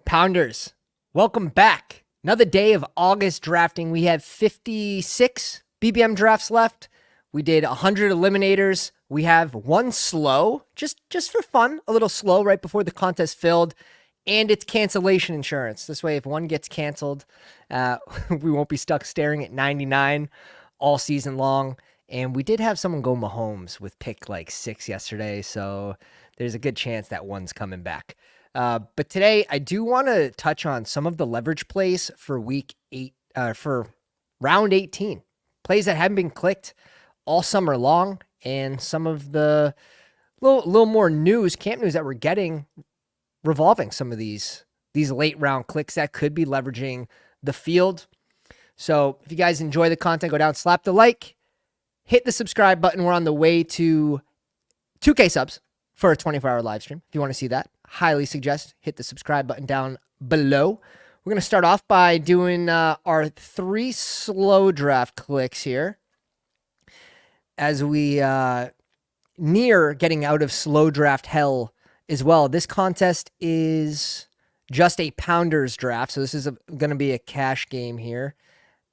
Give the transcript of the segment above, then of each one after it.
Pounders, welcome back. Another day of August drafting. We have 56 BBM drafts left. We did 100 eliminators. We have one slow, just for fun, a little slow right before the contest filled, and it's cancellation insurance. This way, if one gets canceled, we won't be stuck staring at 99 all season long. And we did have someone go Mahomes with pick like 6 yesterday, so there's a good chance that one's coming back. But today I do want to touch on some of the leverage plays for for round 18, plays that haven't been clicked all summer long, and some of the little more camp news that we're getting revolving some of these late round clicks that could be leveraging the field. So if you guys enjoy the content, go down, slap the like, hit the subscribe button. We're on the way to 2K subs for a 24-hour live stream. If you want to see that, highly suggest hit the subscribe button down below. We're going to start off by doing our 3 slow draft clicks here as we near getting out of slow draft hell as well. This contest is just a Pounders draft, so this is going to be a cash game here.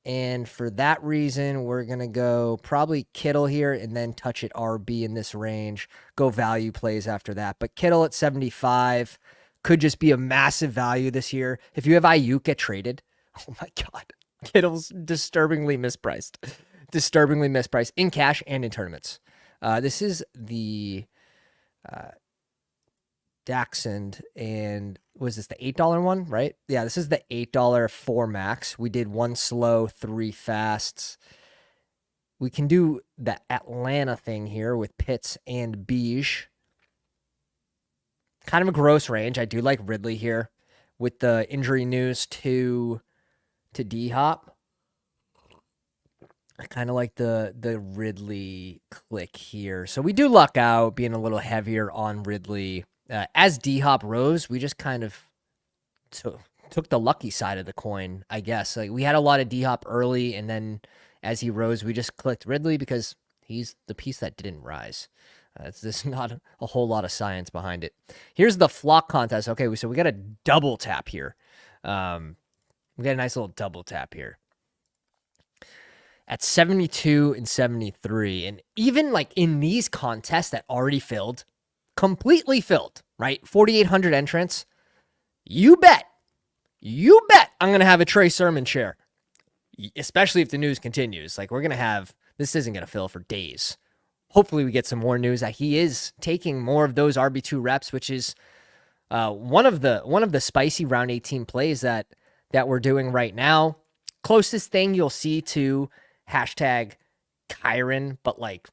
And for that reason, we're going to go probably Kittle here and then touch it RB in this range. Go value plays after that. But Kittle at 75 could just be a massive value this year. If you have Ayuk get traded, oh my God, Kittle's disturbingly mispriced. Disturbingly mispriced in cash and in tournaments. This is the Dachshund, and was this the $8 one, right? Yeah, this is the $8 4 max. We did 1 slow, 3 fasts. We can do the Atlanta thing here with Pitts and Beige. Kind of a gross range. I do like Ridley here with the injury news to D-Hop. I kind of like the Ridley click here. So we do luck out being a little heavier on Ridley. As D-Hop rose, we just kind of took the lucky side of the coin, I guess. Like we had a lot of D-Hop early, and then as he rose, we just clicked Ridley because he's the piece that didn't rise. There's not a whole lot of science behind it. Here's the flock contest. Okay, so we got a double tap here. We got a nice little double tap here at 72 and 73. And even like in these contests that already filled, completely filled, right? 4,800 entrants. You bet I'm going to have a Trey Sermon share, especially if the news continues. Like this isn't going to fill for days. Hopefully we get some more news that he is taking more of those RB2 reps, which is one of the spicy round 18 plays that we're doing right now. Closest thing you'll see to hashtag Kyron, but like,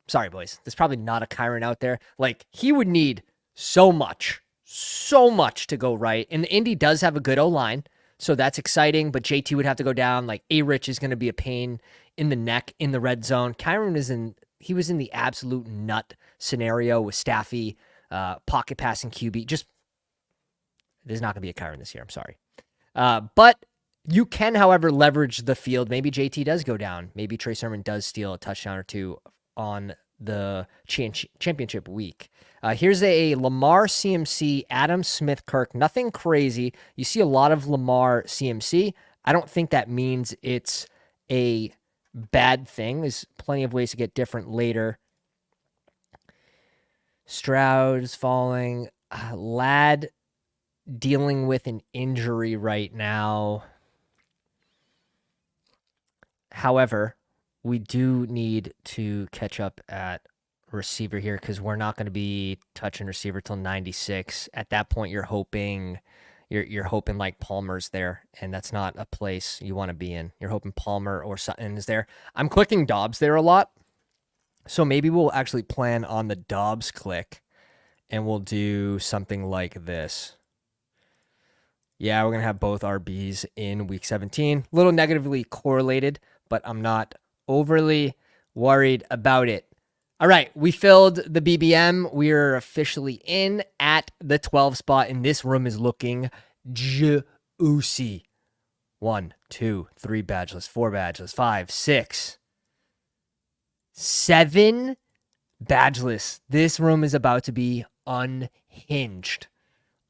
sorry, boys, there's probably not a Kyron out there. Like, he would need so much to go right. And the Indy does have a good O-line, so that's exciting, but JT would have to go down. Like, A-Rich is going to be a pain in the neck in the red zone. Kyron was in the absolute nut scenario with Staffy, pocket passing QB. Just, there's not going to be a Kyron this year. I'm sorry. But you can, however, leverage the field. Maybe JT does go down. Maybe Trey Sermon does steal a touchdown or two on the championship week. Here's a Lamar CMC, Adam Smith Kirk. Nothing crazy. You see a lot of Lamar CMC. I don't think that means it's a bad thing. There's plenty of ways to get different later. Stroud is falling. Ladd dealing with an injury right now. However, we do need to catch up at receiver here because we're not going to be touching receiver till 96. At that point, you're hoping like Palmer's there, and that's not a place you want to be in. You're hoping Palmer or Sutton is there. I'm clicking Dobbs there a lot, so maybe we'll actually plan on the Dobbs click, and we'll do something like this. Yeah, we're going to have both RBs in week 17. A little negatively correlated, but I'm not overly worried about it. All right, we filled the BBM. We're officially in at the 12 spot, and this room is looking juicy. 1, 2, 3 badgeless, 4 badgeless, 5, 6, 7 badgeless. This room is about to be unhinged.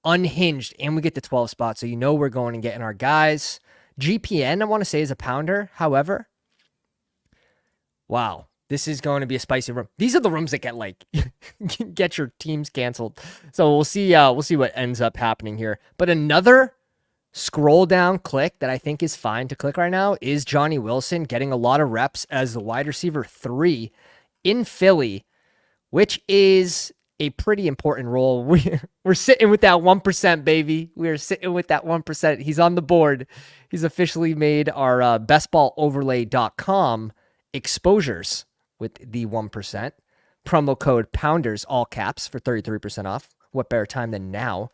unhinged, and we get the 12 spot. So we're going and getting our guys. GPN, I want to say, is a pounder. However, wow, this is going to be a spicy room. These are the rooms that get get your teams canceled. So we'll see what ends up happening here. But another scroll down click that I think is fine to click right now is Johnny Wilson getting a lot of reps as the wide receiver 3 in Philly, which is a pretty important role. We're sitting with that 1%, baby. We're sitting with that 1%. He's on the board. He's officially made our bestballoverlay.com exposures with the 1%. Promo code Pounders, all caps, for 33% off. What better time than now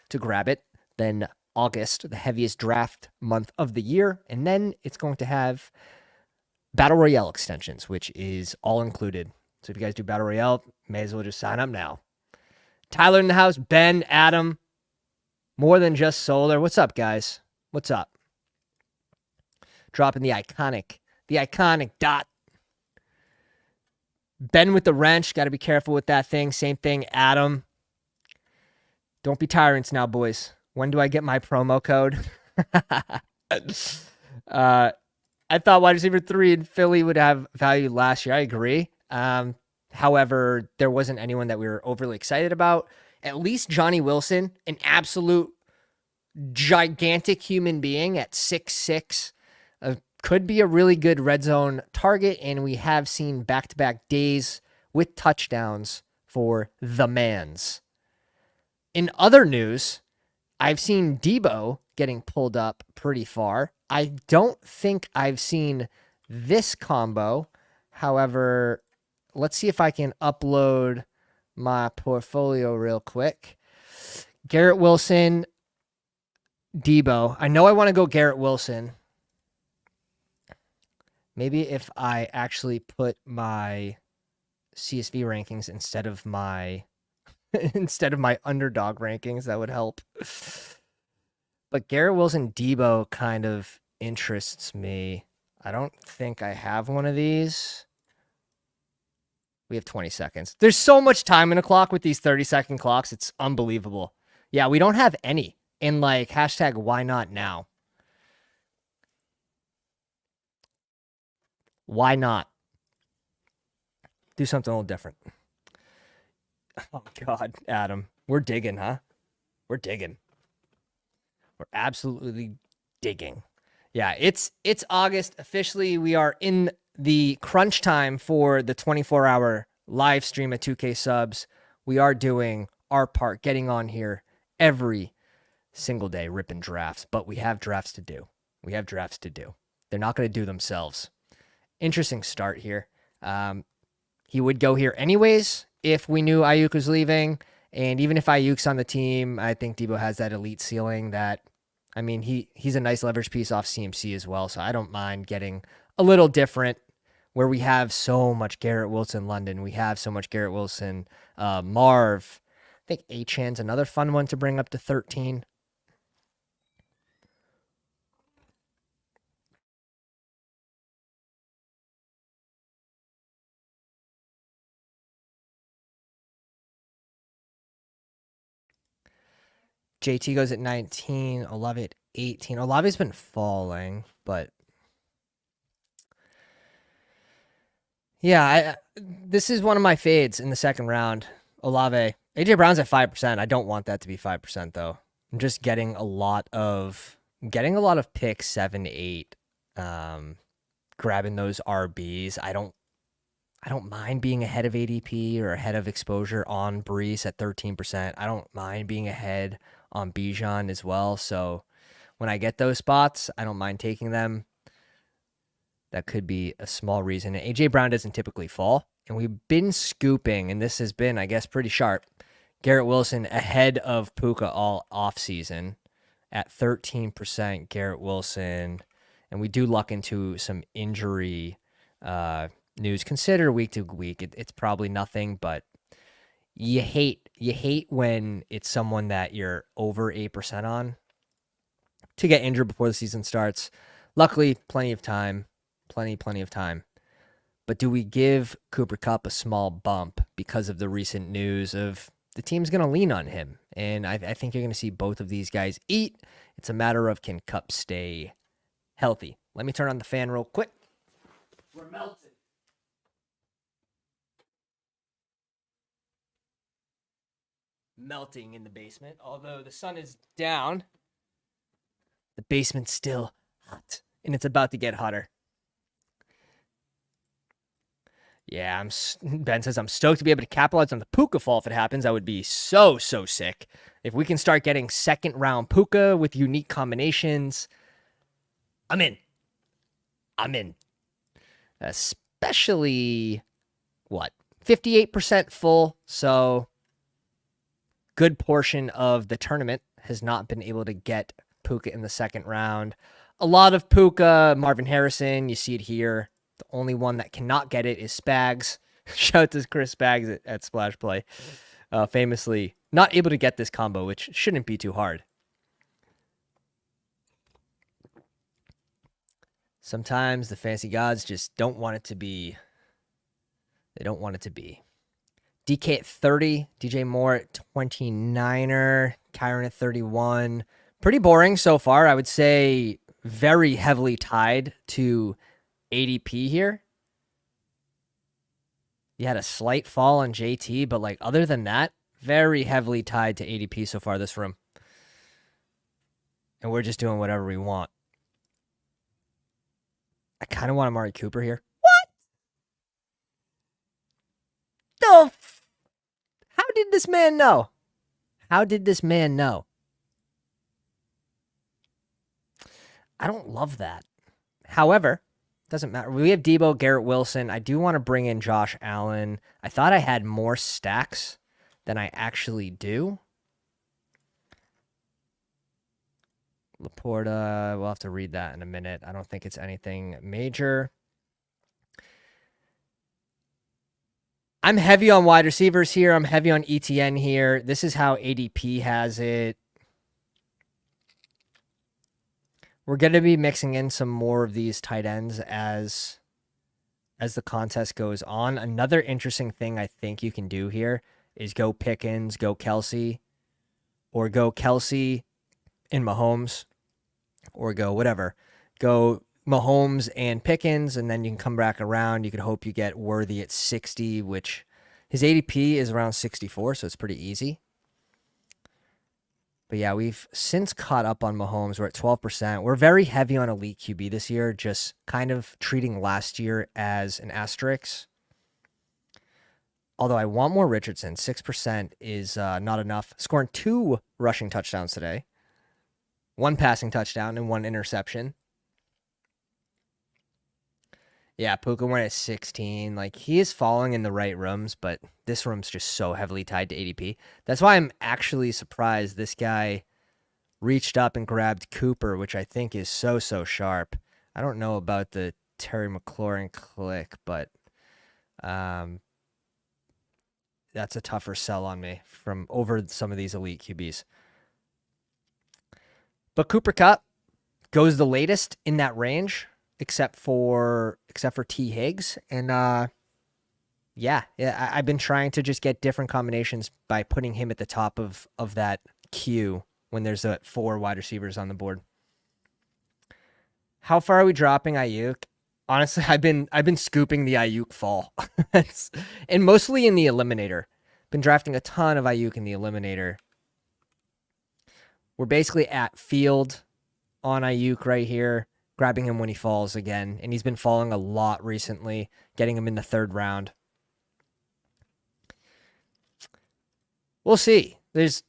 to grab it than August, the heaviest draft month of the year. And then it's going to have Battle Royale extensions, which is all included. So if you guys do Battle Royale, may as well just sign up now. Tyler in the house, Ben, Adam, more than just solar. What's up, guys? What's up? Dropping the iconic dot. Ben with the wrench. Got to be careful with that thing. Same thing, Adam. Don't be tyrants now, boys. When do I get my promo code? I thought wide receiver 3 in Philly would have value last year. I agree. However, there wasn't anyone that we were overly excited about. At least Johnny Wilson, an absolute gigantic human being at 6'6", could be a really good red zone target, and we have seen back-to-back days with touchdowns for the mans. In other news, I've seen Debo getting pulled up pretty far. I don't think I've seen this combo. However, let's see if I can upload my portfolio real quick. Garrett Wilson, Debo. I know I want to go Garrett Wilson. Maybe if I actually put my CSV rankings instead of my underdog rankings, that would help. But Garrett Wilson, Debo kind of interests me. I don't think I have one of these. We have 20 seconds. There's so much time in a clock with these 30-second clocks. It's unbelievable. Yeah, we don't have any. And hashtag why not now? Why not? Do something a little different. Oh, God, Adam. We're digging, huh? We're digging. We're absolutely digging. Yeah, it's August. Officially, we are in the crunch time for the 24-hour live stream at 2K subs. We are doing our part, getting on here every single day, ripping drafts. But we have drafts to do. They're not going to do themselves. Interesting start here. He would go here anyways if we knew Ayuk was leaving. And even if Ayuk's on the team, I think Debo has that elite ceiling that, I mean, he's a nice leverage piece off CMC as well. So I don't mind getting a little different where we have so much Garrett Wilson London. We have so much Garrett Wilson Marv. I think Achan's another fun one to bring up to 13. JT goes at 19. Olave at 18. Olave's been falling, but yeah, this is one of my fades in the second round. Olave. AJ Brown's at 5%. I don't want that to be 5% though. I'm just getting a lot of picks 7, 8. Grabbing those RBs. I don't mind being ahead of ADP or ahead of exposure on Brees at 13%. I don't mind being ahead on Bijan as well. So when I get those spots, I don't mind taking them. That could be a small reason. And AJ Brown doesn't typically fall. And we've been scooping, and this has been, I guess, pretty sharp. Garrett Wilson ahead of Puka all offseason at 13%. Garrett Wilson. And we do luck into some injury news. Consider week to week. It's probably nothing, but you hate when it's someone that you're over 8% on to get injured before the season starts. Luckily, plenty of time. Plenty of time. But do we give Cooper Kupp a small bump because of the recent news of the team's going to lean on him. And I think you're going to see both of these guys eat. It's a matter of can Kupp stay healthy. Let me turn on the fan real quick. We're melting. Melting in the basement. Although the sun is down, the basement's still hot. And it's about to get hotter. Yeah, Ben says, I'm stoked to be able to capitalize on the Puka fall if it happens. I would be so sick. If we can start getting second round Puka with unique combinations, I'm in. Especially, 58% full. So, good portion of the tournament has not been able to get Puka in the second round. A lot of Puka, Marvin Harrison, you see it here. The only one that cannot get it is Spags. Shout out to Chris Spags at Splash Play. Famously not able to get this combo, which shouldn't be too hard. Sometimes the fantasy gods just don't want it to be. They don't want it to be. DK at 30, DJ Moore at 29er, Kyron at 31. Pretty boring so far. I would say very heavily tied to ADP here. You had a slight fall on JT, but other than that, very heavily tied to ADP so far this room. And we're just doing whatever we want. I kind of want Amari Cooper here. What? How did this man know? I don't love that. However, doesn't matter. We have Debo, Garrett Wilson. I do want to bring in Josh Allen. I thought I had more stacks than I actually do. Laporta, we'll have to read that in a minute. I don't think it's anything major. I'm heavy on wide receivers here. I'm heavy on ETN here. This is how ADP has it. We're going to be mixing in some more of these tight ends as the contest goes on. Another interesting thing I think you can do here is go Pickens, go Kelsey, or go Kelsey and Mahomes, or go whatever. Go Mahomes and Pickens, and then you can come back around. You could hope you get Worthy at 60, which his ADP is around 64, so it's pretty easy. But yeah, we've since caught up on Mahomes. We're at 12%. We're very heavy on elite QB this year, just kind of treating last year as an asterisk. Although I want more Richardson. 6% is not enough. Scoring 2 rushing touchdowns today. 1 passing touchdown and 1 interception. Yeah, Puka went at 16. He is falling in the right rooms, but this room's just so heavily tied to ADP. That's why I'm actually surprised this guy reached up and grabbed Cooper, which I think is so sharp. I don't know about the Terry McLaurin click, but that's a tougher sell on me from over some of these elite QBs. But Cooper Kupp goes the latest in that range. Except for T. Higgs. And yeah, I've been trying to just get different combinations by putting him at the top of that queue when there's 4 wide receivers on the board. How far are we dropping Ayuk? Honestly, I've been scooping the Ayuk fall. And mostly in the Eliminator. Been drafting a ton of Ayuk in the Eliminator. We're basically at field on Ayuk right here. Grabbing him when he falls again, and he's been falling a lot recently, getting him in the 3rd round. We'll see. There's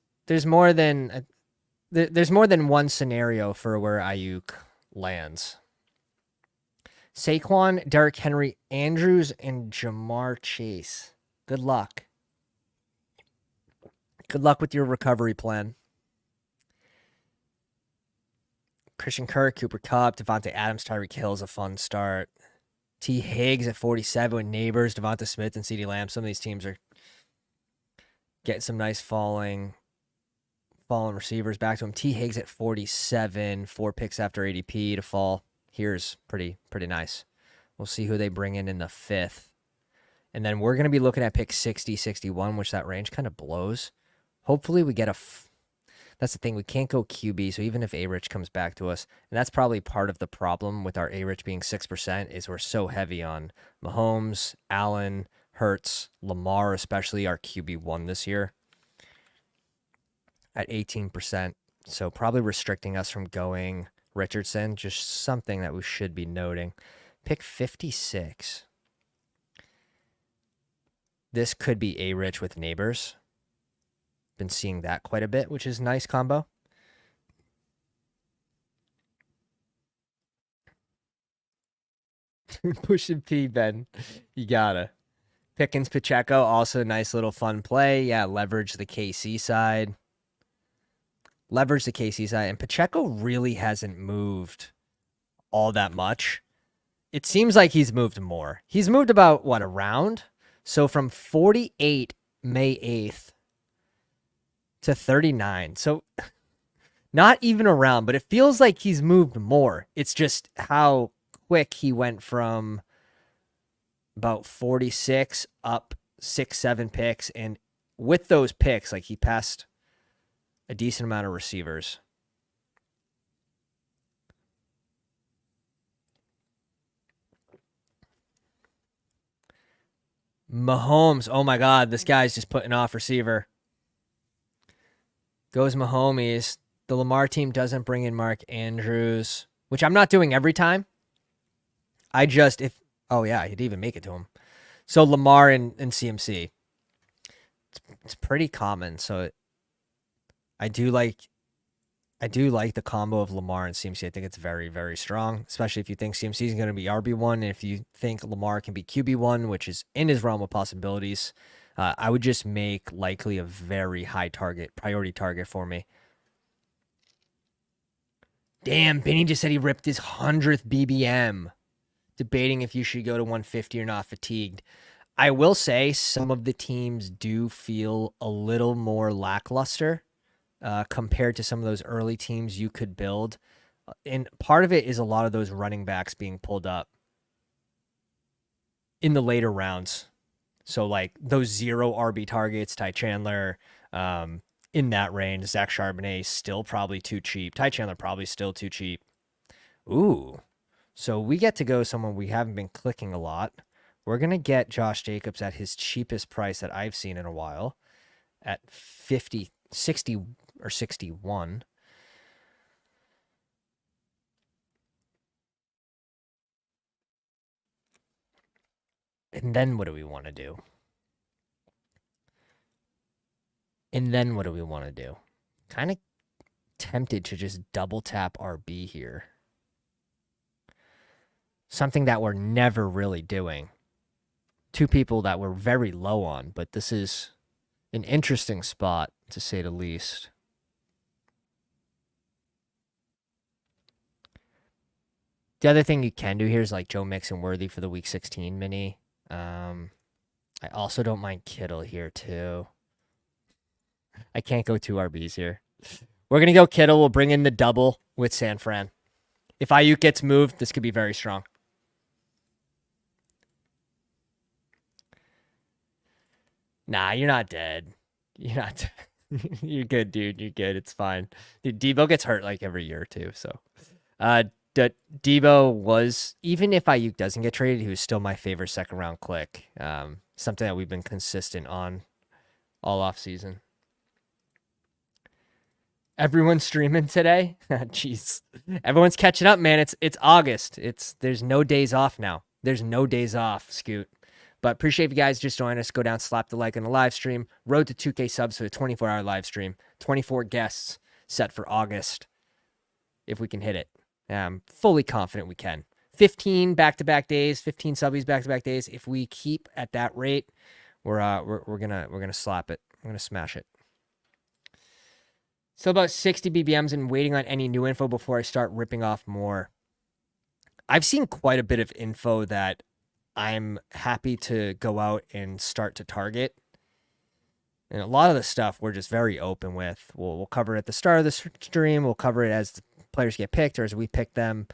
more than one scenario for where Ayuk lands. Saquon, Derrick Henry, Andrews, and Jamar Chase. Good luck. Good luck with your recovery plan. Christian Kirk, Cooper Kupp, Devontae Adams, Tyreek Hill is a fun start. T. Higgs at 47 with Neighbors, Devonta Smith, and CeeDee Lamb. Some of these teams are getting some nice falling receivers back to him. T. Higgs at 47, 4 picks after ADP to fall. Here's pretty nice. We'll see who they bring in the 5th. And then we're going to be looking at pick 60, 61, which that range kind of blows. Hopefully we get that's the thing. We can't go QB. So even if A-Rich comes back to us, and that's probably part of the problem with our A-Rich being 6%, is we're so heavy on Mahomes, Allen, Hurts, Lamar, especially our QB1 this year at 18%. So probably restricting us from going Richardson, just something that we should be noting. Pick 56. This could be A-Rich with Neighbors. Been seeing that quite a bit, which is a nice combo. Pushing P, Ben. You gotta. Pickens Pacheco, also a nice little fun play. Yeah, leverage the KC side. Leverage the KC side. And Pacheco really hasn't moved all that much. It seems like he's moved more. He's moved about, what, a round? So from 48 May 8th to 39. So not even a round, but it feels like he's moved more. It's just how quick he went from about 46 up 6-7 picks, and with those picks, like, he passed a decent amount of receivers. Mahomes, oh my God, this guy's just putting off receiver. Goes Mahomes. The Lamar team doesn't bring in Mark Andrews, which I'm not doing every time. Oh yeah, he'd even make it to him. So Lamar and CMC. It's pretty common. So I do like the combo of Lamar and CMC. I think it's very, very strong, especially if you think CMC is going to be RB1, and if you think Lamar can be QB1, which is in his realm of possibilities. I would just make likely a very high priority target for me. Damn, Benny just said he ripped his 100th BBM. Debating if you should go to 150 or not, fatigued. I will say some of the teams do feel a little more lackluster compared to some of those early teams you could build. And part of it is a lot of those running backs being pulled up in the later rounds. So like those 0 RB targets, Ty Chandler, in that range. Zach Charbonnet still probably too cheap. Ty Chandler probably still too cheap. Ooh. So we get to go someone we haven't been clicking a lot. We're going to get Josh Jacobs at his cheapest price that I've seen in a while at 50, 60 or 61. And then what do we want to do? Kind of tempted to just double tap RB here. Something that we're never really doing. Two people that we're very low on, but this is an interesting spot, to say the least. The other thing you can do here is like Joe Mixon worthy for the Week 16 mini. I also don't mind Kittle here, too. I can't go 2 RBs here. We're going to go Kittle. We'll bring in the double with San Fran. If Ayuk gets moved, this could be very strong. Nah, you're not dead. You're not. You're good, dude. You're good. It's fine. Dude, Debo gets hurt like every year, too. So, Debo was, even if Ayuk doesn't get traded, he was still my favorite second round click. Something that we've been consistent on all off season. Everyone's streaming today. Jeez, everyone's catching up, man. It's August. There's no days off now. There's no days off, Scoot. But appreciate you guys just joining us. Go down, slap the like on the live stream. Road to 2K subs for the 24-hour live stream. 24 guests set for August. If we can hit it, I'm fully confident we can. 15 back-to-back days, 15 subbies back-to-back days. If we keep at that rate, we're gonna slap it. We're gonna smash it. So about 60 BBMs and waiting on any new info before I start ripping off more. I've seen quite a bit of info that I'm happy to go out and start to target. And a lot of the stuff we're just very open with. We'll cover it at the start of the stream. We'll cover it as the players get picked or as we pick them.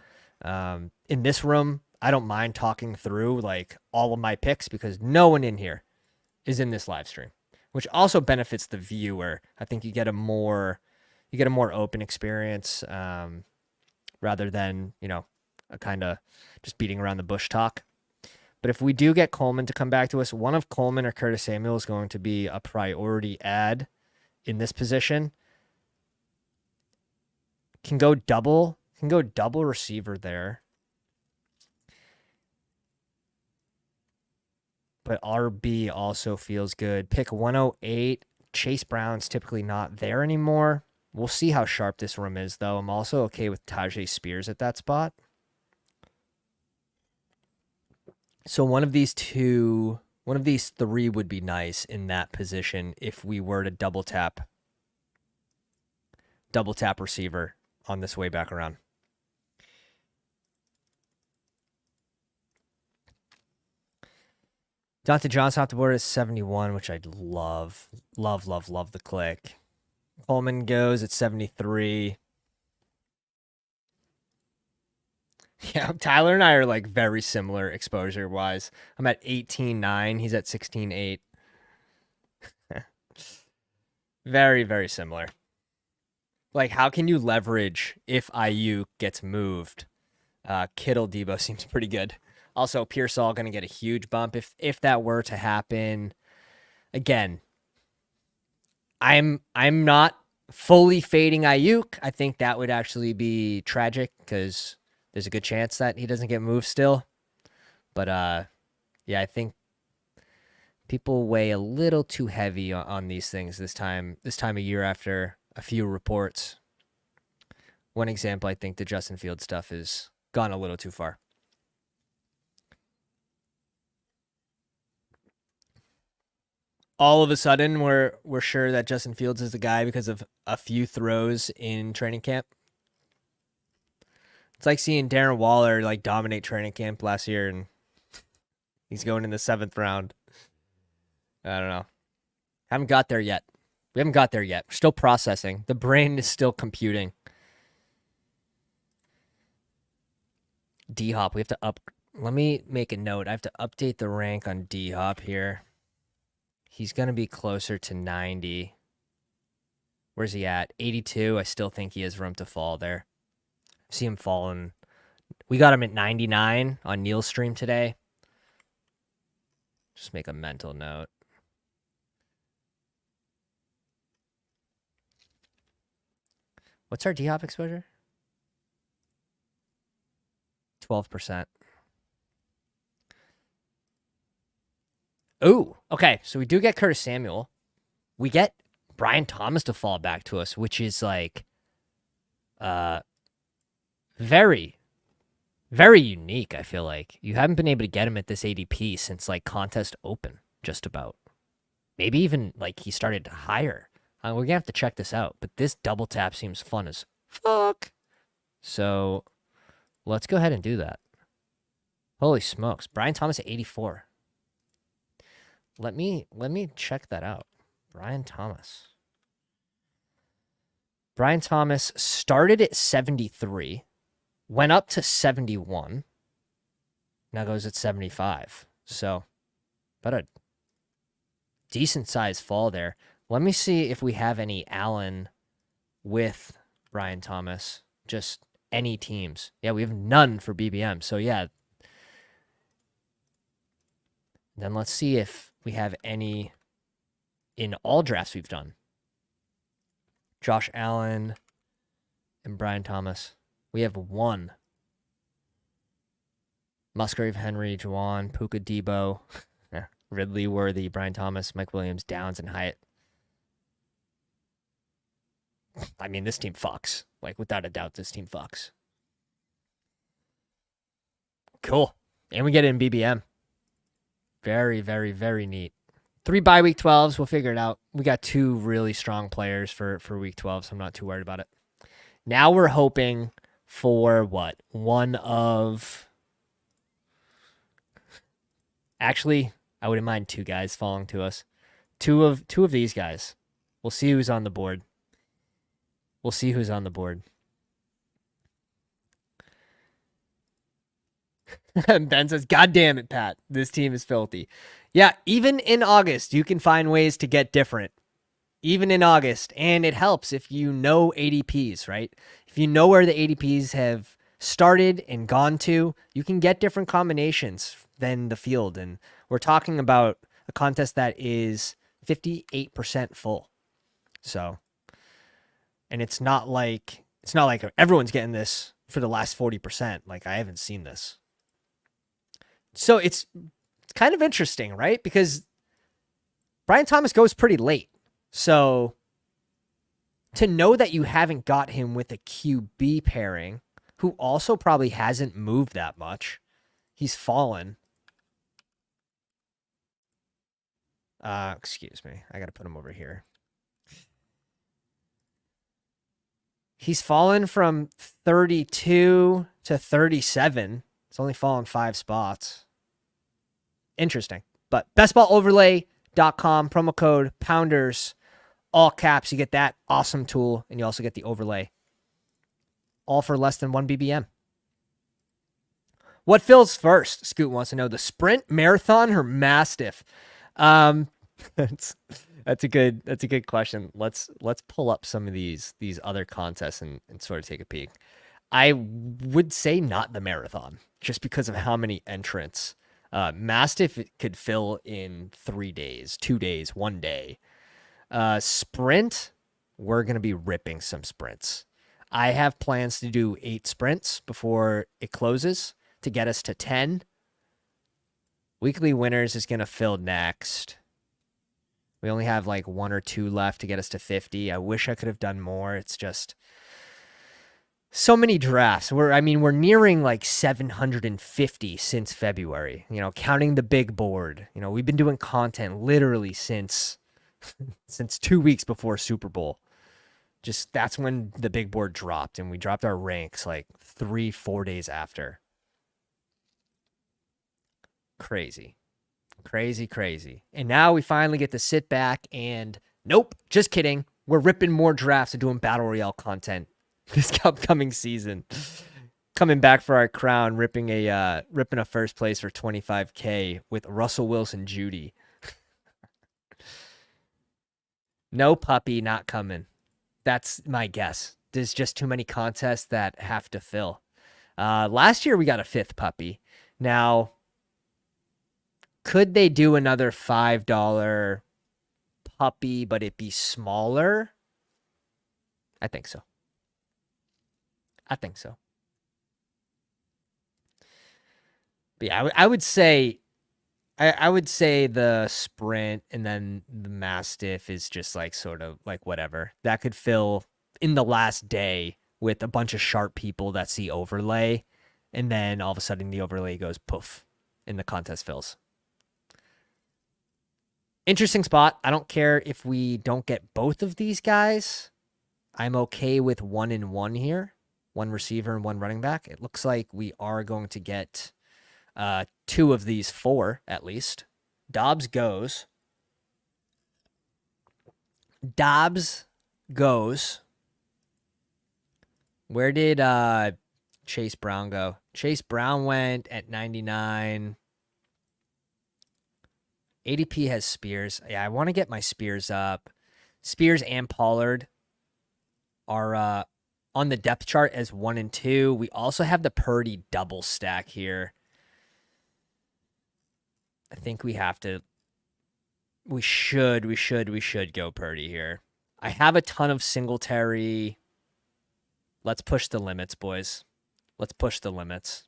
In this room, I don't mind talking through like all of my picks because no one in here is in this live stream. which also benefits the viewer. I think you get a more open experience rather than, a kind of just beating around the bush talk. But if we do get Coleman to come back to us, one of Coleman or Curtis Samuel is going to be a priority add in this position. Can go double receiver there. But RB also feels good. Pick 108. Chase Brown's typically not there anymore. We'll see how sharp this room is, though. I'm also okay with Tajay Spears at that spot. So one of these three would be nice in that position if we were to double tap receiver on this way back around. Dante Johnson off the board is 71, which I'd love. Love the click. Coleman goes at 73. Yeah, Tyler and I are like very similar exposure-wise. I'm at 18.9. He's at 16.8. Very, very similar. Like, how can you leverage if Ayuk gets moved? Kittle Debo seems pretty good. Also, Pearsall going to get a huge bump if that were to happen. Again, I'm not fully fading Ayuk. I think that would actually be tragic because there's a good chance that he doesn't get moved still. But yeah, I think people weigh a little too heavy on these things this time of year after a few reports. One example, I think the Justin Fields stuff has gone a little too far. All of a sudden, we're sure that Justin Fields is the guy because of a few throws in training camp. It's like seeing Darren Waller like dominate training camp last year, and he's going in the 7th round. I don't know. Haven't got there yet. We haven't got there yet. We're still processing. The brain is still computing. D-Hop, we have to up. Let me make a note. I have to update the rank on D-Hop here. He's going to be closer to 90. Where's he at? 82. I still think he has room to fall there. See him falling. We got him at 99 on Neil's stream today. Just make a mental note. What's our D-Hop exposure? 12%. Ooh, okay. So we do get Curtis Samuel. We get Brian Thomas to fall back to us, which is like very, very unique, I feel like. You haven't been able to get him at this ADP since like contest open, just about. Maybe even like he started higher. We're going to have to check this out, but this double tap seems fun as fuck. So let's go ahead and do that. Holy smokes. Brian Thomas at 84. Let me check that out. Brian Thomas. Brian Thomas started at 73, went up to 71, now goes at 75. So, about a decent size fall there. Let me see if we have any Allen with Brian Thomas. Just any teams. Yeah, we have none for BBM. So, yeah. Then let's see if we have any in all drafts we've done. Josh Allen and Brian Thomas. We have one. Musgrave, Henry, Juwan, Puka, Debo, Ridley, Worthy, Brian Thomas, Mike Williams, Downs, and Hyatt. I mean, this team fucks. Like, without a doubt, this team fucks. Cool. And we get it in BBM. Very, very, very neat. 3 bye week 12s. We'll figure it out. We got 2 really strong players for week 12, so I'm not too worried about it. Now we're hoping for what? One of... Actually, I wouldn't mind 2 guys falling to us. Two of these guys. We'll see who's on the board. We'll see who's on the board. Ben says, God damn it, Pat. This team is filthy. Yeah, even in August, you can find ways to get different. Even in August. And it helps if you know ADPs, right? If you know where the ADPs have started and gone to, you can get different combinations than the field. And we're talking about a contest that is 58% full. So, and it's not like everyone's getting this for the last 40%. Like, I haven't seen this. So it's kind of interesting, right? Because Brian Thomas goes pretty late. So to know that you haven't got him with a QB pairing, who also probably hasn't moved that much, he's fallen. Excuse me. I got to put him over here. He's fallen from 32 to 37. It's only fallen 5 spots. Interesting. But bestballoverlay.com, promo code Pounders, all caps. You get that awesome tool, and you also get the overlay. All for less than 1 BBM. What fills first? Scoot wants to know, the sprint, marathon, or mastiff? That's a good question. Let's pull up some of these other contests and sort of take a peek. I would say not the marathon, just because of how many entrants. Mastiff could fill in 3 days, 2 days, 1 day. Sprint, we're gonna be ripping some sprints. I have plans to do 8 sprints before it closes to get us to 10. Weekly winners is gonna fill next. We only have like 1 or 2 left to get us to 50. I wish I could have done more. It's just so many drafts. We're nearing like 750 since February, counting the big board. We've been doing content literally since 2 weeks before Super Bowl. Just that's when the big board dropped, and we dropped our ranks like 3-4 days after. Crazy. And now we finally get to sit back and nope, just kidding. We're ripping more drafts and doing Battle Royale content this upcoming season. Coming back for our crown, ripping a first place for 25K with Russell Wilson Judy. No puppy, not coming. That's my guess. There's just too many contests that have to fill. Last year we got a 5th puppy. Now, could they do another $5 puppy, but it be smaller? I think so. But yeah, I would say the sprint and then the mastiff is just like sort of like whatever. That could fill in the last day with a bunch of sharp people that see overlay, and then all of a sudden the overlay goes poof and the contest fills. Interesting spot. I don't care if we don't get both of these guys. I'm okay with 1 and 1 here. 1 receiver and 1 running back. It looks like we are going to get 2 of these 4 at least. Dobbs goes. Where did Chase Brown go? Chase Brown went at 99. ADP has Spears. Yeah, I want to get my Spears up. Spears and Pollard are on the depth chart as 1 and 2. We also have the Purdy double stack here. I think we have to. We should go Purdy here. I have a ton of Singletary. Let's push the limits, boys. Let's push the limits.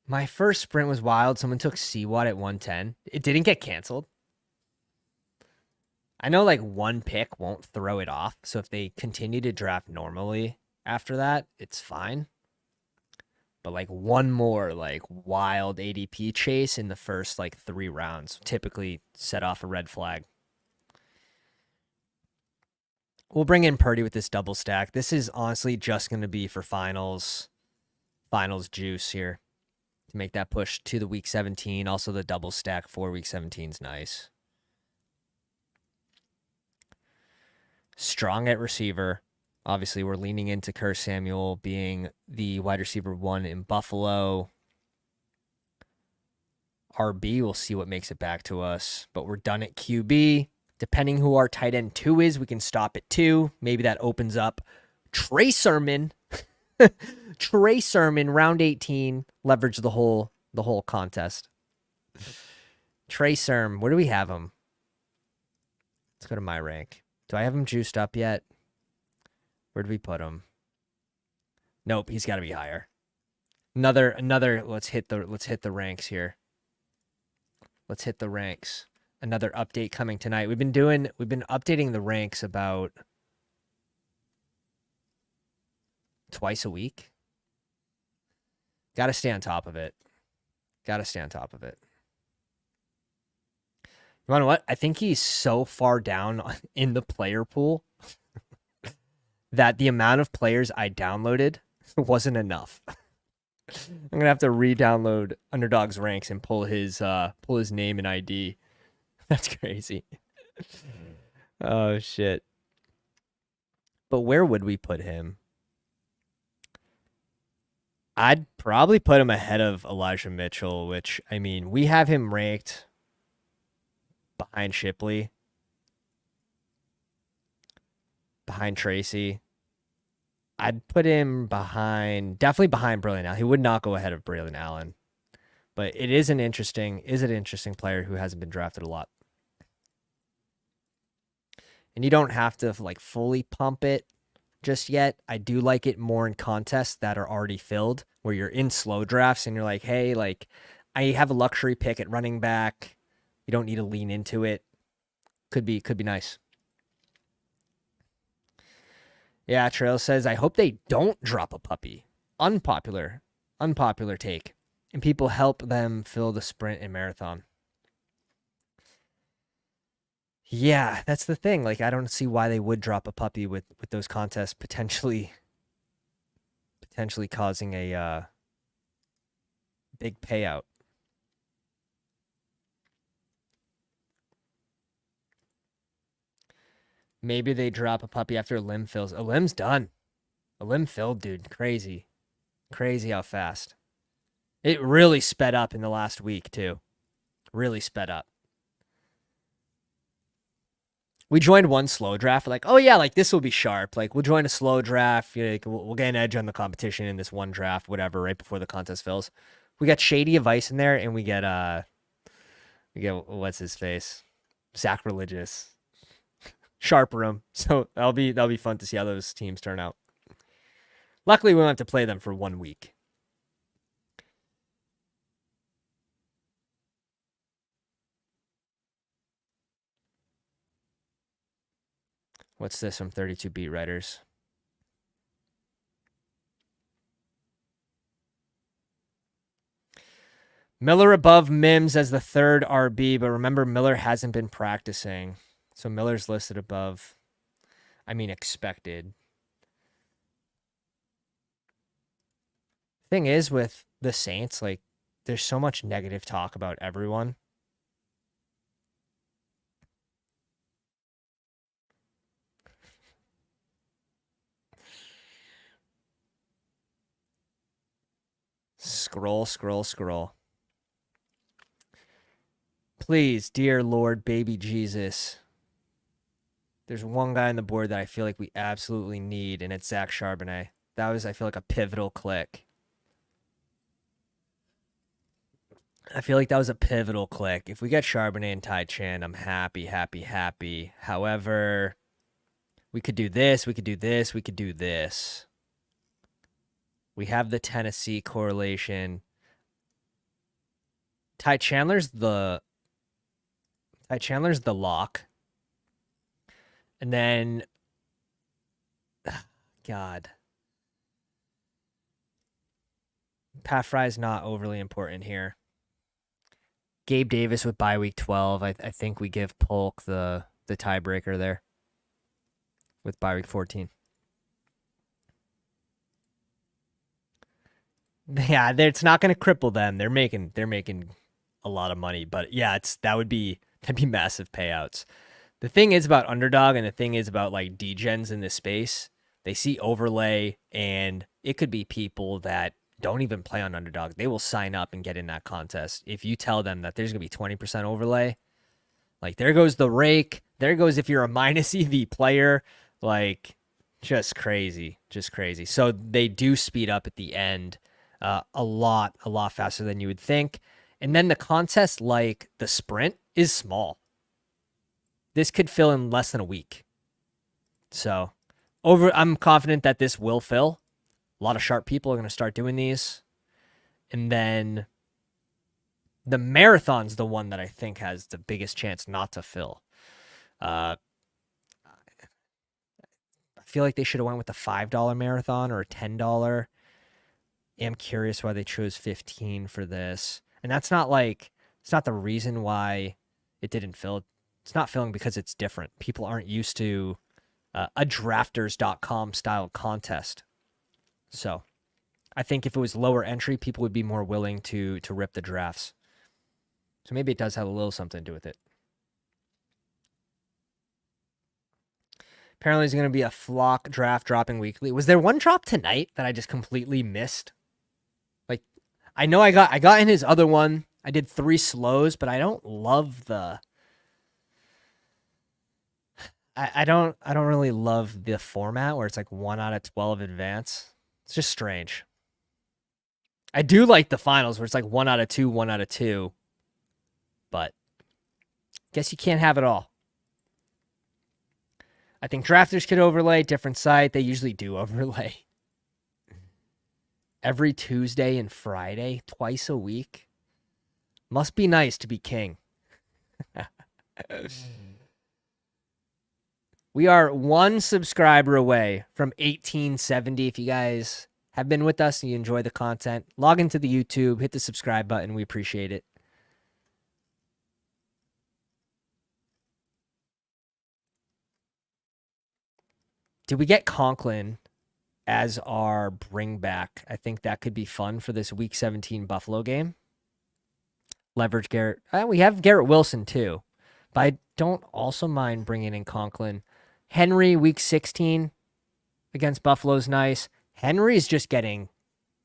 My first sprint was wild. Someone took C-Watt at 110. It didn't get canceled. I know like 1 pick won't throw it off. So if they continue to draft normally after that, it's fine. But like 1 more like wild ADP chase in the first like 3 rounds typically set off a red flag. We'll bring in Purdy with this double stack. This is honestly just going to be for finals juice here to make that push to the week 17. Also the double stack for week 17 is nice. Strong at receiver. Obviously, we're leaning into Curtis Samuel being the wide receiver 1 in Buffalo. RB, we'll see what makes it back to us. But we're done at QB. Depending who our tight end 2 is, we can stop at 2. Maybe that opens up Trey Sermon. Trey Sermon, round 18, leverage the whole contest. Trey Sermon, where do we have him? Let's go to my rank. Do I have him juiced up yet? Where do we put him? Nope, he's got to be higher. Another. Let's hit the ranks here. Let's hit the ranks. Another update coming tonight. We've been updating the ranks about twice a week. Got to stay on top of it. You want to know what? I think he's so far down in the player pool that the amount of players I downloaded wasn't enough. I'm going to have to re-download Underdog's ranks and pull his name and ID. That's crazy. Oh, shit. But where would we put him? I'd probably put him ahead of Elijah Mitchell, which, I mean, we have him ranked behind Shipley, behind Tracy. I'd put him definitely behind Braylon Allen. He would not go ahead of Braylon Allen, but it is an interesting player who hasn't been drafted a lot. And you don't have to like fully pump it just yet. I do like it more in contests that are already filled, where you're in slow drafts and you're like, hey, like I have a luxury pick at running back. You don't need to lean into it. Could be nice. Yeah, Trail says, I hope they don't drop a puppy. Unpopular take. And people help them fill the sprint and marathon. Yeah, that's the thing. Like, I don't see why they would drop a puppy with those contests potentially causing a big payout. Maybe they drop a puppy after a limb fills. A limb's done. A limb filled, dude. Crazy how fast. It really sped up in the last week, too. Really sped up. We joined one slow draft. Like, oh, yeah, like, this will be sharp. Like, we'll join a slow draft. Like, we'll get an edge on the competition in this one draft, whatever, right before the contest fills. We got Shady Advice in there, and we get what's his face? Sacrilegious. Sharp room. So that'll be fun to see how those teams turn out. Luckily, we won't have to play them for 1 week. What's this from 32 Beat Writers? Miller above Mims as the third RB, but remember, Miller hasn't been practicing. So Miller's listed above, expected. Thing is, with the Saints, like, there's so much negative talk about everyone. Scroll. Please, dear Lord, baby Jesus. There's one guy on the board that I feel like we absolutely need, and it's Zach Charbonnet. That was, I feel like, a pivotal click. If we get Charbonnet and Ty Chan, I'm happy. However, we could do this. We could do this. We have the Tennessee correlation. Ty Chandler's the lock. And then, God. Pat Fry's not overly important here. Gabe Davis with bye week 12. I think we give Polk the tiebreaker there with bye week 14. Yeah, it's not going to cripple them. They're making a lot of money, but yeah, that'd be massive payouts. The thing is about Underdog, and the thing is about like degens in this space, they see overlay, and it could be people that don't even play on Underdog. They will sign up and get in that contest. If you tell them that there's going to be 20% overlay, like there goes the rake. There goes if you're a minus EV player, like just crazy, just crazy. So they do speed up at the end a lot faster than you would think. And then the contest, like the sprint, is small. This could fill in less than a week. So I'm confident that this will fill. A lot of sharp people are going to start doing these. And then the marathon's the one that I think has the biggest chance not to fill. I feel like they should have went with the $5 marathon or a $10. I'm curious why they chose 15 for this. And that's not like, it's not the reason why it didn't fill. It's not filling because it's different. People aren't used to a drafters.com style contest. So I think if it was lower entry, people would be more willing to rip the drafts. So maybe it does have a little something to do with it. Apparently there's going to be a flock draft dropping weekly. Was there one drop tonight that I just completely missed? Like, I know I got in his other one. I did 3 slows, but I don't love the... I don't really love the format where it's like 1 out of 12 advance. It's just strange. I do like the finals where it's like 1 out of 2, 1 out of 2. But guess you can't have it all. I think drafters could overlay, different site. They usually do overlay. Every Tuesday and Friday, twice a week. Must be nice to be king. We are 1 subscriber away from 1870. If you guys have been with us and you enjoy the content, log into the YouTube, hit the subscribe button. We appreciate it. Did we get Conklin as our bring back? I think that could be fun for this Week 17 Buffalo game. Leverage Garrett. We have Garrett Wilson too, but I don't also mind bringing in Conklin. Henry, Week 16 against Buffalo's nice. Henry's just getting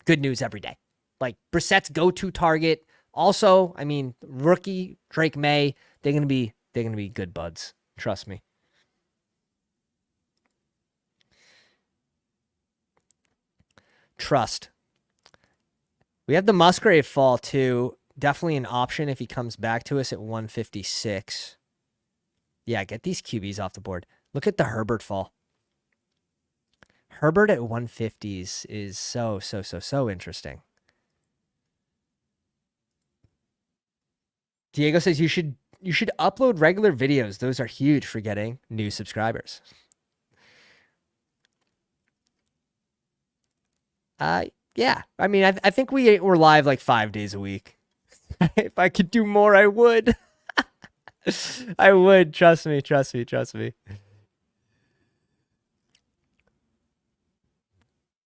good news every day. Like Brissett's go-to target. Also, I mean, rookie Drake May, they're gonna be good buds. Trust me. Trust. We have the Musgrave fall too. Definitely an option if he comes back to us at 156. Yeah, get these QBs off the board. Look at the Herbert fall. Herbert at 150s is so interesting. Diego says you should upload regular videos. Those are huge for getting new subscribers. Yeah. I mean, I think we're live like 5 days a week. If I could do more, I would. I would. Trust me.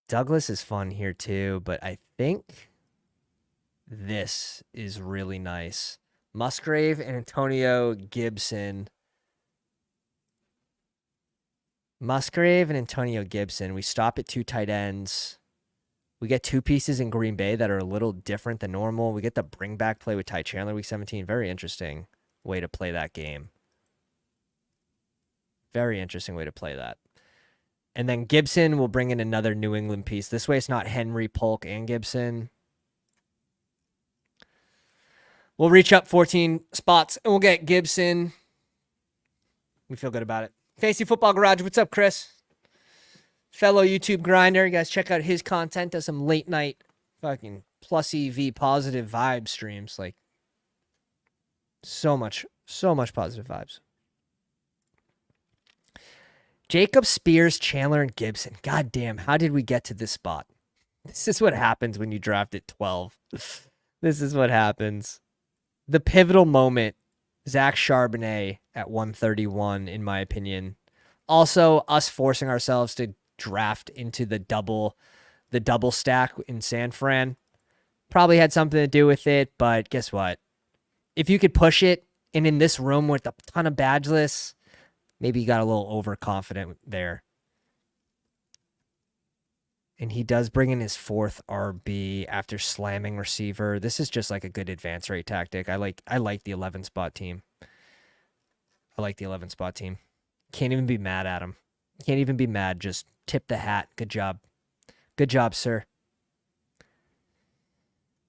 Douglas is fun here too, but I think this is really nice. Musgrave and Antonio Gibson. We stop at 2 tight ends. We get 2 pieces in Green Bay that are a little different than normal. We get the bring back play with Ty Chandler Week 17. Very interesting way to play that game. Very interesting way to play that. And then Gibson will bring in another New England piece. This way it's not Henry, Polk, and Gibson. We'll reach up 14 spots, and we'll get Gibson. We feel good about it. Fantasy Football Garage, what's up, Chris? Fellow YouTube grinder. You guys check out his content. Does some late night fucking plus EV positive vibe streams. Like, so much positive vibes. Jacob, Spears, Chandler, and Gibson. God damn, how did we get to this spot? This is what happens when you draft at 12. This is what happens. The pivotal moment, Zach Charbonnet at 131, in my opinion. Also, us forcing ourselves to draft into the double stack in San Fran probably had something to do with it, but guess what? If you could push it, and in this room with a ton of badge lists, maybe you got a little overconfident there. And he does bring in his 4th RB after slamming receiver. This is just like a good advance rate tactic. I like the 11 spot team. I like the 11 spot team. Can't even be mad at him. Can't even be mad. Just tip the hat. Good job. Good job, sir.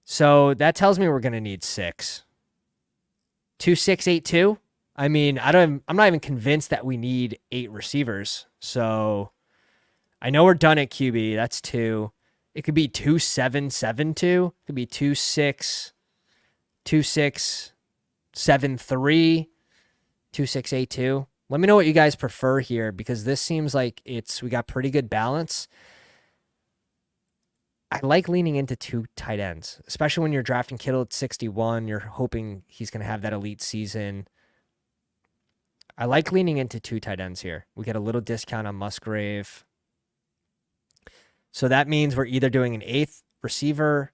So that tells me we're going to need 6. 2, 6, 8, 2. I mean, I'm not even convinced that we need 8 receivers. So I know we're done at QB. That's 2. It could be 2, 7, 7, 2. It could be 2, 6, 2, 6, 7, 3, 2, 6, 8, 2. Let me know what you guys prefer here, because this seems like we got pretty good balance. I like leaning into 2 tight ends, especially when you're drafting Kittle at 61. You're hoping he's going to have that elite season. I like leaning into 2 tight ends here. We get a little discount on Musgrave. So that means we're either doing an 8th receiver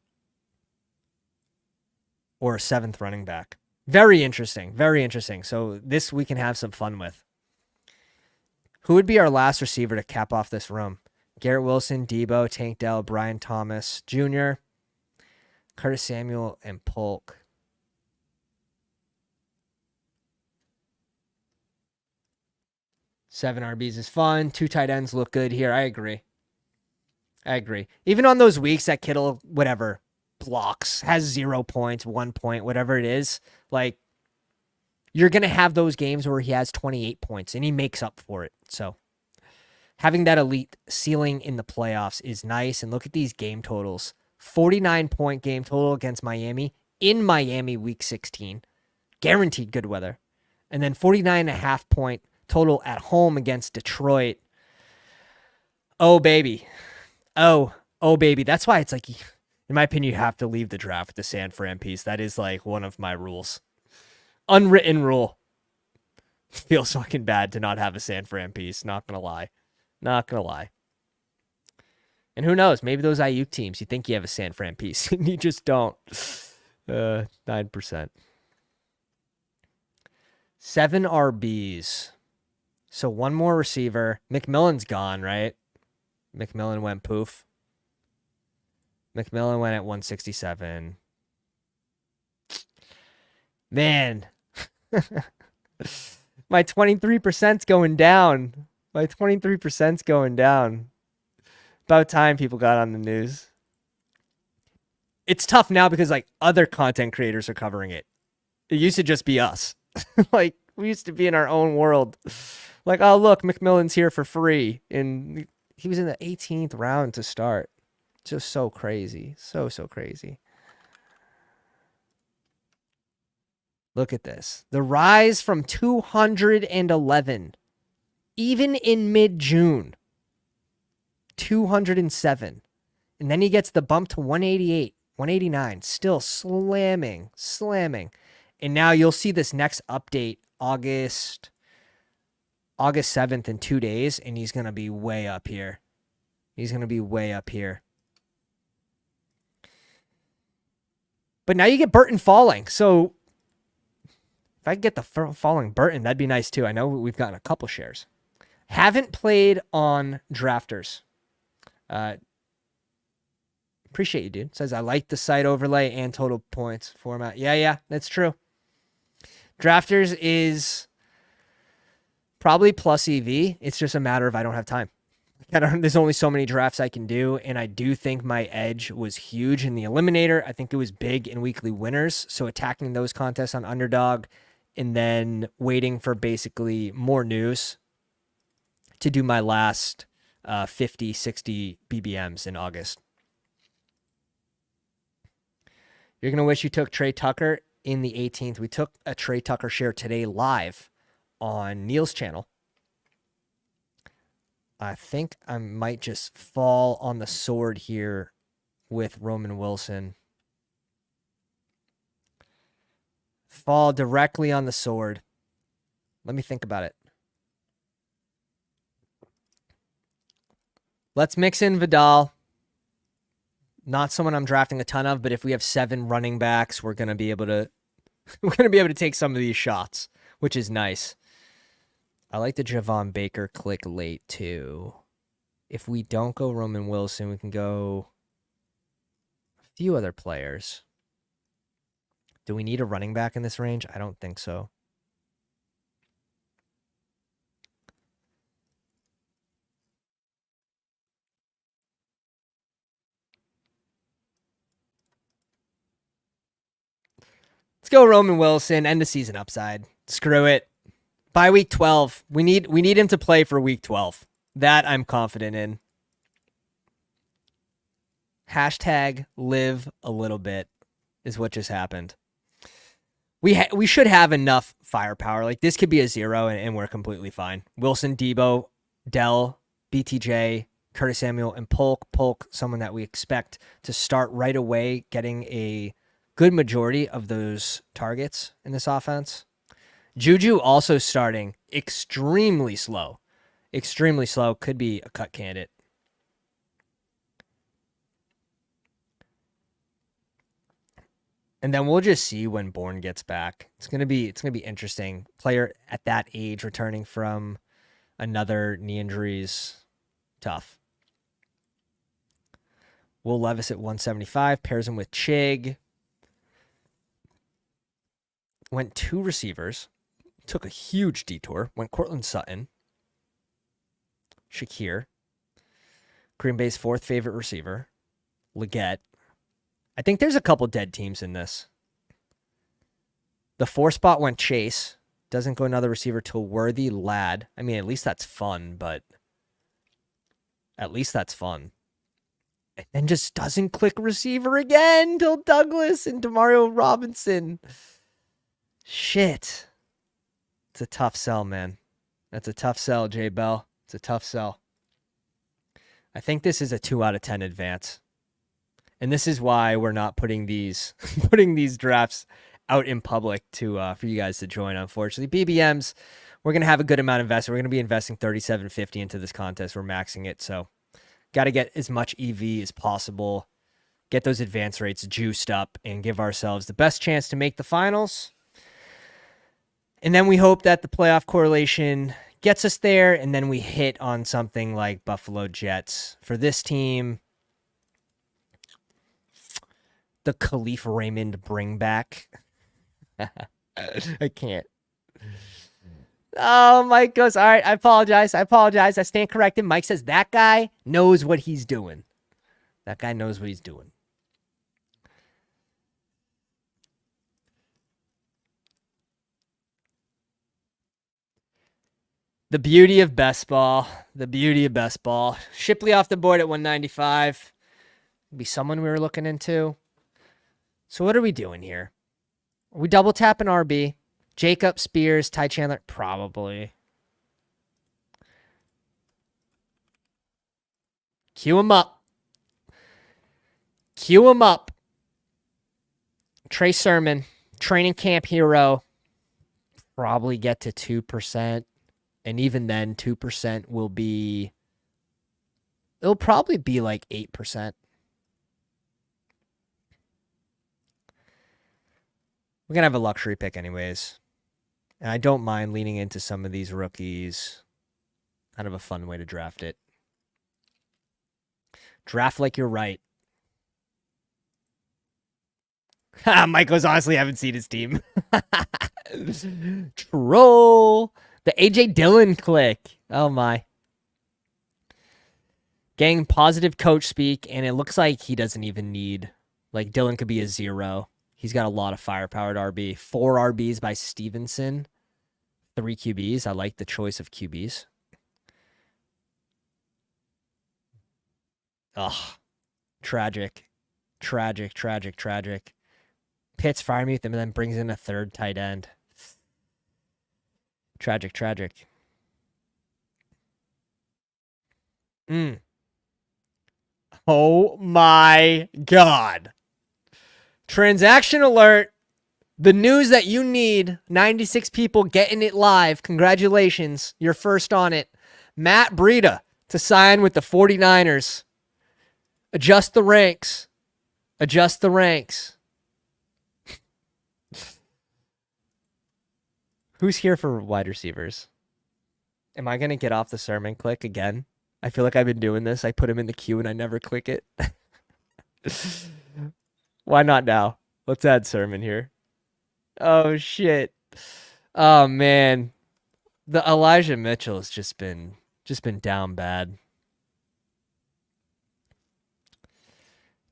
or a 7th running back. Very interesting. Very interesting. So this we can have some fun with. Who would be our last receiver to cap off this room? Garrett Wilson, Debo, Tank Dell, Brian Thomas Jr., Curtis Samuel, and Polk. Seven RBs is fun. 2 tight ends look good here. I agree. Even on those weeks that Kittle, whatever, blocks, has 0 points, 1 point, whatever it is, like, you're going to have those games where he has 28 points and he makes up for it. So having that elite ceiling in the playoffs is nice. And look at these game totals. 49-point game total against Miami in Miami week 16. Guaranteed good weather. And then 49.5-point total at home against Detroit. Oh, baby. Oh, baby. That's why it's like, in my opinion, you have to leave the draft with the San Fran piece. That is like one of my rules. Unwritten rule. Feels fucking bad to not have a San Fran piece. Not going to lie. Not going to lie. And who knows? Maybe those Ayuk teams, you think you have a San Fran piece, and you just don't. 9%. 7 RBs. So 1 more receiver. McMillan's gone, right? McMillan went poof. McMillan went at 167. Man. My 23%'s going down. My 23%'s going down. About time people got on the news. It's tough now because like other content creators are covering it. It used to just be us. Like we used to be in our own world. Like, oh look, McMillan's here for free. And he was in the 18th round to start. Just so crazy. So crazy. Look at this. The rise from 211, even in mid-June, 207. And then he gets the bump to 188, 189, still slamming. And now you'll see this next update, August 7th in 2 days, and he's going to be way up here. But now you get Burton falling. So if I could get the falling Burton, that'd be nice too. I know we've gotten a couple shares. Haven't played on drafters. Appreciate you, dude. Says I like the site overlay and total points format. Yeah, that's true. Drafters is probably plus EV. It's just a matter of I don't have time. There's only so many drafts I can do, and I do think my edge was huge in the Eliminator. I think it was big in weekly winners, so attacking those contests on Underdog and then waiting for basically more news to do my last 50, 60 BBMs in August. You're going to wish you took Trey Tucker in the 18th. We took a Trey Tucker share today live on Neil's channel. I think I might just fall on the sword here with Roman Wilson. Fall directly on the sword. Let me think about it. Let's mix in Vidal. Not someone I'm drafting a ton of, but if we have 7 running backs, we're going to be able to take some of these shots, which is nice. I like the Javon Baker click late too. If we don't go Roman Wilson, we can go a few other players. Do we need a running back in this range? I don't think so. Let's go Roman Wilson. End the season upside. Screw it. By week 12, we need him to play for week 12. That I'm confident in. Hashtag live a little bit is what just happened. We should have enough firepower. Like, this could be a 0 and we're completely fine. Wilson, Debo, Dell, BTJ, Curtis Samuel, and Polk. Polk, someone that we expect to start right away, getting a good majority of those targets in this offense. Juju also starting extremely slow. Extremely slow. Could be a cut candidate. And then we'll just see when Bourne gets back. It's gonna be interesting. Player at that age returning from another knee injuries, tough. Will Levis at 175 pairs him with Chig. Went 2 receivers, took a huge detour. Went Cortland Sutton, Shakir, Green Bay's 4th favorite receiver, Leggett. I think there's a couple dead teams in this. The 4 spot went Chase. Doesn't go another receiver till Worthy, Ladd. I mean, at least that's fun, but at least that's fun. And then just doesn't click receiver again till Douglas and Demario Robinson. Shit. It's a tough sell, man. That's a tough sell, J Bell. It's a tough sell. I think this is a 2 out of 10 advance. And this is why we're not putting these drafts out in public to for you guys to join. Unfortunately, BBMs, we're gonna have a good amount invested. We're gonna be investing $37.50 into this contest. We're maxing it, so got to get as much EV as possible. Get those advance rates juiced up and give ourselves the best chance to make the finals. And then we hope that the playoff correlation gets us there, and then we hit on something like Buffalo Jets. For this team, the Khalif Raymond bring back. I can't. Oh, Mike goes, all right, I apologize. I stand corrected. Mike says that guy knows what he's doing. That guy knows what he's doing. The beauty of Bestball. The beauty of Bestball. Shipley off the board at 195. Be someone we were looking into. So what are we doing here? Are we double tapping RB? Jacob, Spears, Ty Chandler? Probably. Cue him up. Cue him up. Trey Sermon, training camp hero. Probably get to 2%. And even then, 2% will be... It'll probably be like 8%. We're going to have a luxury pick anyways. And I don't mind leaning into some of these rookies. Kind of a fun way to draft it. Draft like you're right. Mike goes, honestly, I haven't seen his team. Troll. The AJ Dillon click. Oh, my. Getting positive coach speak, and it looks like he doesn't even need... Like, Dillon could be a 0. He's got a lot of firepower at RB. 4 RBs by Stevenson. 3 QBs. I like the choice of QBs. Ugh. Tragic. Tragic. Pitts Freiermuth and then brings in a 3rd tight end. Tragic. Oh my God. Transaction alert. The news that you need. 96 people getting it live. Congratulations. You're first on it. Matt Breida to sign with the 49ers. Adjust the ranks. Who's here for wide receivers? Am I going to get off the sermon click again? I feel like I've been doing this. I put him in the queue and I never click it. Why not now? Let's add Sermon here. Oh shit. Oh man. The Elijah Mitchell has just been down bad.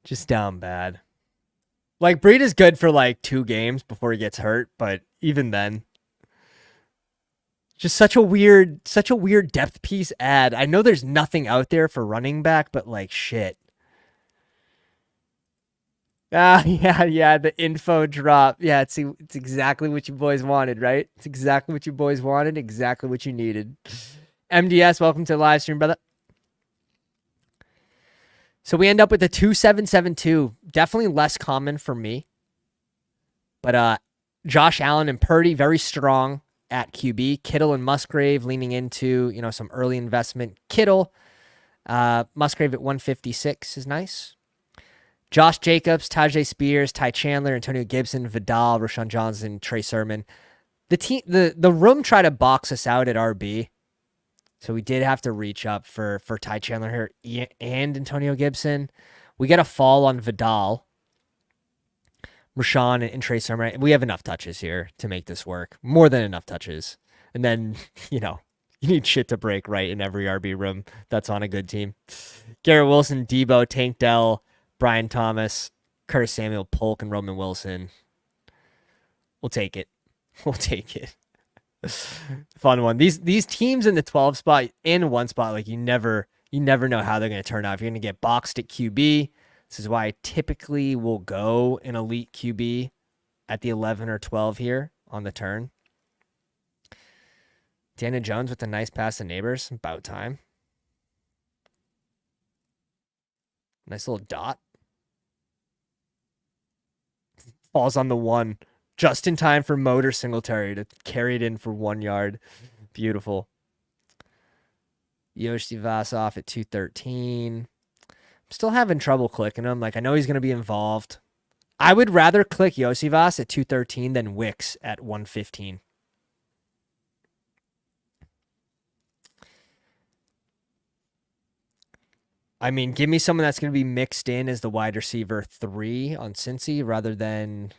Just down bad. Like Breed is good for like 2 games before he gets hurt, but even then, just such a weird depth piece ad. I know there's nothing out there for running back, but like shit. Yeah, the info drop. Yeah, it's exactly what you boys wanted, right? It's exactly what you boys wanted, exactly what you needed. MDS, welcome to the live stream, brother. So we end up with a 2772. Definitely less common for me. But Josh Allen and Purdy, very strong at QB. Kittle and Musgrave leaning into, some early investment. Kittle, Musgrave at 156 is nice. Josh Jacobs, Tajay Spears, Ty Chandler, Antonio Gibson, Vidal, Rashawn Johnson, Trey Sermon. The room tried to box us out at RB. So we did have to reach up for Ty Chandler here and Antonio Gibson. We get a fall on Vidal, Rashawn, and Trey Sermon. We have enough touches here to make this work. More than enough touches. And then, you need shit to break right in every RB room that's on a good team. Garrett Wilson, Debo, Tank Dell, Brian Thomas, Curtis Samuel, Polk, and Roman Wilson. We'll take it. We'll take it. Fun one. These teams in the 12 spot and 1 spot, like you never know how they're going to turn out. If you're going to get boxed at QB, this is why I typically will go an elite QB at the 11 or 12 here on the turn. Daniel Jones with a nice pass to Neighbors. About time. Nice little dot. Falls on the 1. Just in time for Motor Singletary to carry it in for 1 yard. Beautiful. Yoshi Vasov at 213. I'm still having trouble clicking him. Like, I know he's going to be involved. I would rather click Yosivas at 213 than Wicks at 115. I mean, give me someone that's going to be mixed in as the wide receiver 3 on Cincy rather than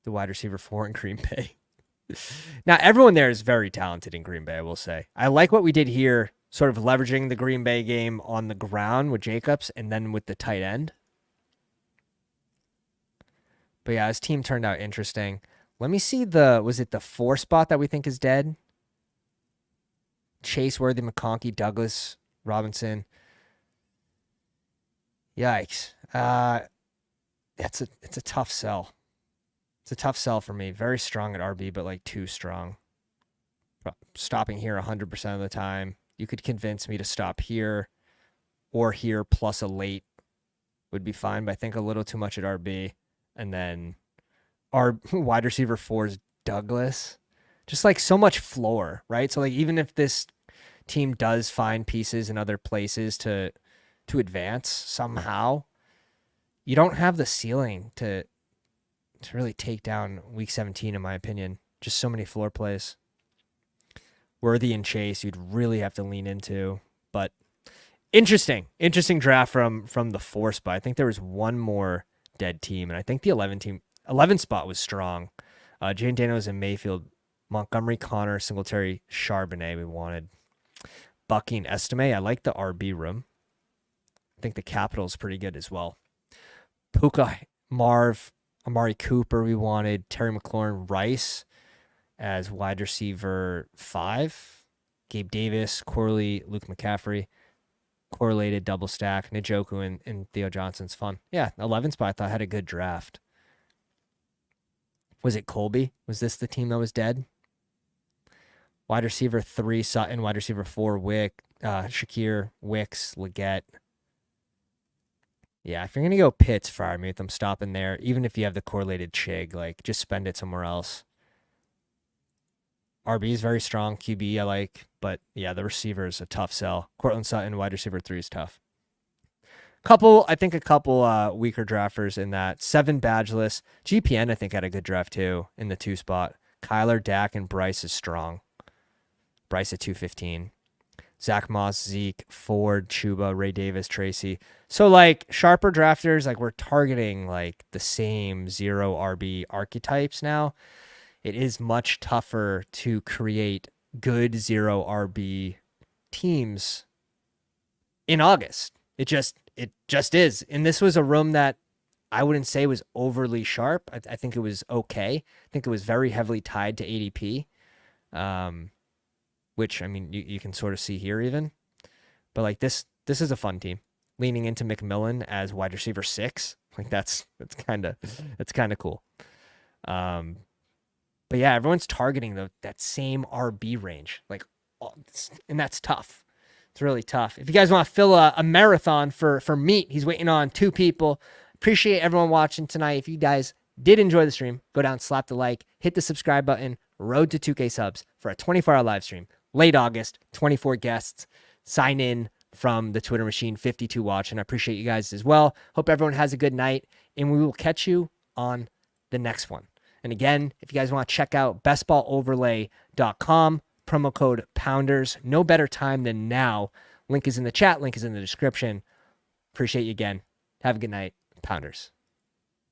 the wide receiver 4 in Green Bay. Now, everyone there is very talented in Green Bay, I will say. I like what we did here, sort of leveraging the Green Bay game on the ground with Jacobs and then with the tight end. But yeah, his team turned out interesting. Let me see was it the 4 spot that we think is dead? Chase, Worthy, McConkey, Douglas, Robinson. Yikes. It's a tough sell. It's a tough sell for me. Very strong at RB, but like too strong. Stopping here 100% of the time. You could convince me to stop here or here plus a late would be fine, but I think a little too much at RB. And then our wide receiver 4 is Douglas. Just like so much floor, right? So like even if this team does find pieces in other places to advance somehow, you don't have the ceiling to really take down week 17, in my opinion. Just so many floor plays. Worthy and Chase, you'd really have to lean into. But interesting draft from the 4 spot. I think there was one more dead team, and I think the 11 spot was strong. Jane Daniels and Mayfield, Montgomery, Connor, Singletary, Charbonnet we wanted. Bucky and Estime. I like the RB room. I think the capital is pretty good as well. Puka, Marv, Amari Cooper we wanted. Terry McLaurin, Rice as wide receiver 5. Gabe Davis, Corley, Luke McCaffrey. Correlated double stack. Njoku and Theo Johnson's fun. Yeah, 11 spot I thought had a good draft. Was it Colby? Was this the team that was dead? Wide receiver 3, Sutton. Wide receiver 4, Shakir, Wicks, Leggett. Yeah, if you're going to go Pitts, fire me with them stopping there. Even if you have the correlated Chig, like, just spend it somewhere else. RB is very strong. QB I like. But, yeah, the receiver is a tough sell. Cortland Sutton, wide receiver 3 is tough. I think a couple weaker drafters in that. 7 badgeless. GPN, I think, had a good draft, too, in the 2 spot. Kyler, Dak, and Bryce is strong. Bryce at 215. Zach Moss, Zeke, Ford, Chuba, Ray Davis, Tracy. So like sharper drafters, like we're targeting like the same 0 RB archetypes now. It is much tougher to create good 0 RB teams in August. It just is. And this was a room that I wouldn't say was overly sharp. I think it was okay. I think it was very heavily tied to ADP, which I mean you can sort of see here even. But like this is a fun team. Leaning into McMillan as wide receiver 6, like that's kind of cool. But yeah, everyone's targeting that same RB range, like, and that's tough. It's really tough. If you guys want to fill a marathon for meat, he's waiting on 2 people. Appreciate everyone watching tonight. If you guys did enjoy the stream, go down, slap the like, hit the subscribe button. Road to 2K subs for a 24-hour live stream. Late August, 24 guests. Sign in from the Twitter machine, 52 watch, and I appreciate you guys as well. Hope everyone has a good night, and we will catch you on the next one. And again, if you guys want to check out bestballoverlay.com, promo code Pounders. No better time than now. Link is in the chat. Link is in the description. Appreciate you again. Have a good night, Pounders.